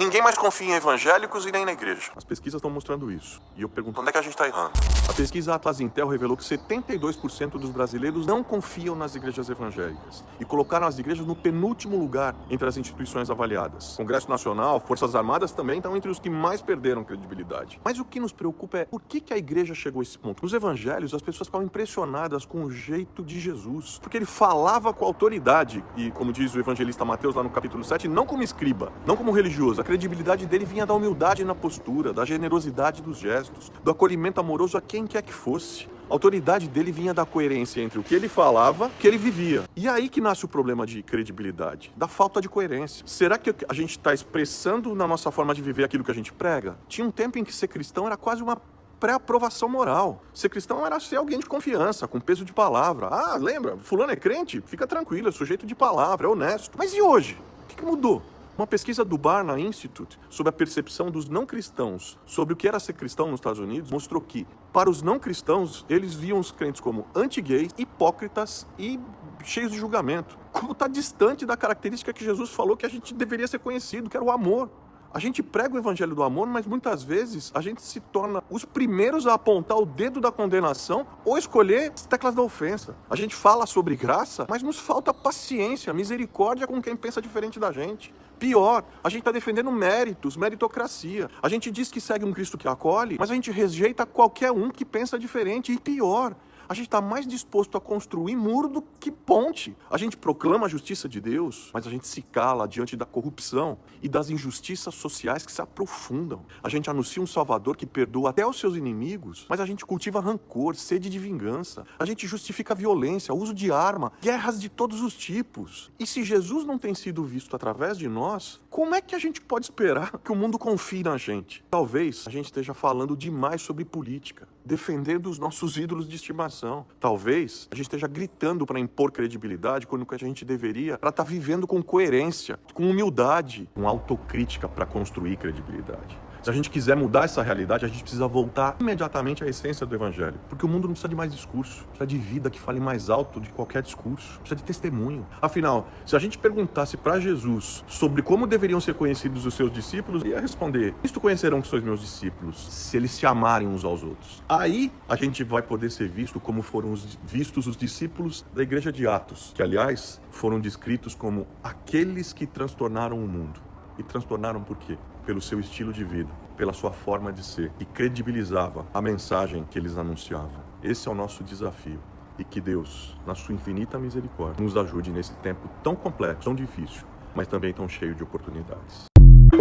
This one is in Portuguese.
Ninguém mais confia em evangélicos e nem na igreja. As pesquisas estão mostrando isso. E eu pergunto, Onde é que a gente tá errando? a pesquisa Atlas Intel revelou que 72% dos brasileiros não confiam nas igrejas evangélicas e colocaram as igrejas no penúltimo lugar entre as instituições avaliadas. Congresso Nacional, Forças Armadas também estão entre os que mais perderam credibilidade. Mas o que nos preocupa é por que a igreja chegou a esse ponto. Nos evangelhos, as pessoas ficavam impressionadas com o jeito de Jesus, porque ele falava com autoridade e, como diz o evangelista Mateus lá no capítulo 7, não como escriba, não como religioso. A credibilidade dele vinha da humildade na postura, da generosidade dos gestos, do acolhimento amoroso a quem quer que fosse. A autoridade dele vinha da coerência entre o que ele falava e o que ele vivia. E aí que nasce o problema de credibilidade, da falta de coerência. Será que a gente está expressando na nossa forma de viver aquilo que a gente prega? Tinha um tempo em que ser cristão era quase uma pré-aprovação moral. Ser cristão era ser alguém de confiança, com peso de palavra. Ah, lembra? Fulano é crente? Fica tranquilo, é sujeito de palavra, é honesto. Mas e hoje? O que mudou? Uma pesquisa do Barna Institute sobre a percepção dos não cristãos sobre o que era ser cristão nos Estados Unidos mostrou que, para os não cristãos, eles viam os crentes como anti-gays, hipócritas e cheios de julgamento. Como está distante da característica que Jesus falou que a gente deveria ser conhecido, que era o amor. A gente prega o evangelho do amor, mas muitas vezes a gente se torna os primeiros a apontar o dedo da condenação ou escolher as teclas da ofensa. A gente fala sobre graça, mas nos falta paciência, misericórdia com quem pensa diferente da gente. Pior, a gente está defendendo méritos, meritocracia. A gente diz que segue um Cristo que acolhe, mas a gente rejeita qualquer um que pensa diferente. E pior, a gente está mais disposto a construir muro do que ponte. A gente proclama a justiça de Deus, mas a gente se cala diante da corrupção e das injustiças sociais que se aprofundam. A gente anuncia um Salvador que perdoa até os seus inimigos, mas a gente cultiva rancor, sede de vingança. A gente justifica violência, uso de arma, guerras de todos os tipos. E se Jesus não tem sido visto através de nós, como é que a gente pode esperar que o mundo confie na gente? Talvez a gente esteja falando demais sobre política, defendendo os nossos ídolos de estimação. Talvez a gente esteja gritando para impor credibilidade quando que a gente deveria para estar vivendo com coerência, com humildade, com autocrítica para construir credibilidade. Se a gente quiser mudar essa realidade, a gente precisa voltar imediatamente à essência do evangelho. Porque o mundo não precisa de mais discurso, precisa de vida que fale mais alto de qualquer discurso, precisa de testemunho. Afinal, se a gente perguntasse para Jesus sobre como deveriam ser conhecidos os seus discípulos, ele ia responder: isto conhecerão que sois meus discípulos, se eles se amarem uns aos outros. Aí a gente vai poder ser visto como foram vistos os discípulos da igreja de Atos, que aliás foram descritos como aqueles que transtornaram o mundo. E transtornaram por quê? Pelo seu estilo de vida, pela sua forma de ser, e credibilizava a mensagem que eles anunciavam. Esse é o nosso desafio. E que Deus, na sua infinita misericórdia, nos ajude nesse tempo tão complexo, tão difícil, mas também tão cheio de oportunidades.